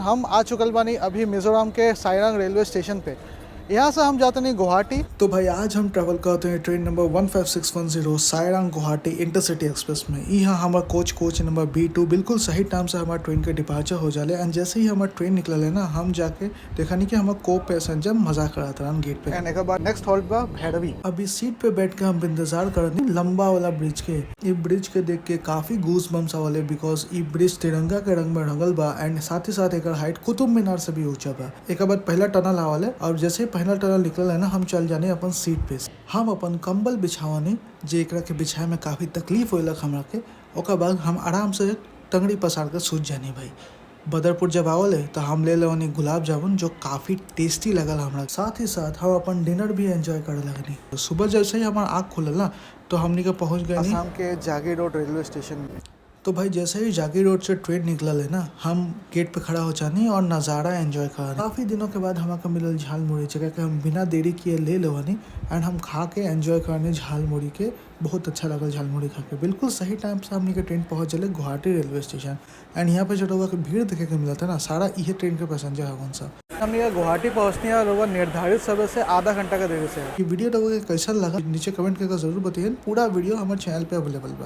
हम आ चुकल बानी अभी मिजोरम के साइरंग रेलवे स्टेशन पे। यहाँ से हम जाते नहीं गुवाहाटी। तो भाई आज हम ट्रैवल करते हैं train number 15610 Sairang Guwahati intercity express में। यहाँ हमारा कोच नंबर B2 बिल्कुल सही टाइम से हमारा ट्रेन के डिपार्चर हो जाले। एंड जैसे ही हमारा ट्रेन निकल है ना, हम जाके देखा नहीं कि हमारा को पैसेंजर मजाक करा था गेट पे। एंड एक बार नेक्स्ट हॉल्ट बा भैरवी। अभी सीट पे बैठ के हम इंतजार करनी लंबा वाला ब्रिज के। ये ब्रिज के देख के काफी गूस बम्स वाले, बिकॉज ये ब्रिज तिरंगा के रंग में रंगल बा। एंड साथ ही साथ एक हाइट कुतुब मीनार से भी ऊंचा बा। एक बाद पहला टनल आवाले और जैसे पहला टनल निकल है ना, हम चल जाने अपन सीट पे। हम अपन कंबल बिछावानी जे एकरा के बिछाए में काफी तकलीफ होलक हमरा के। ओकर बाद हम आराम से टंगड़ी पसार कर सूझ जानी भाई। बदरपुर जब आवले तो हम ले लेवानी गुलाब जामुन जो काफी टेस्टी लगल हमरा। साथ ही साथ हम अपन डिनर भी एंजॉय करे लगनी। तो सुबह जैसे ही हमारा आँख खुलल ना, तो हमनी के पहुंच गए असम के जागी रोड रेलवे स्टेशन में। तो भाई जैसे ही जागी रोड से ट्रेन निकलल है ना, हम गेट पे खड़ा हो जानी और नज़ारा एंजॉय कर। काफ़ी दिनों के बाद हमको मिलल झाल मुड़ी, जगह के हम बिना देरी किए ले लेवानी। एंड हम खा के एंजॉय करने झाल मुड़ी के। बहुत अच्छा लगल झाल मुड़ी खा के। बिल्कुल सही टाइम से हमनी के ट्रेन पहुँच चले गुवाहाटी रेलवे स्टेशन। एंड यहाँ पे जो लोगों की भीड़ देखे के मिला था ना, सारा ये ट्रेन के पैसेंजर है कौन सा। हम यहाँ गुवाहाटी पहुँचने और लोग निर्धारित समय से आधा घंटा का देरी से। ये वीडियो लोगों के कैसा लगा नीचे कमेंट करके जरूर बताइए। पूरा वीडियो हमारे चैनल पे अवेलेबल बा।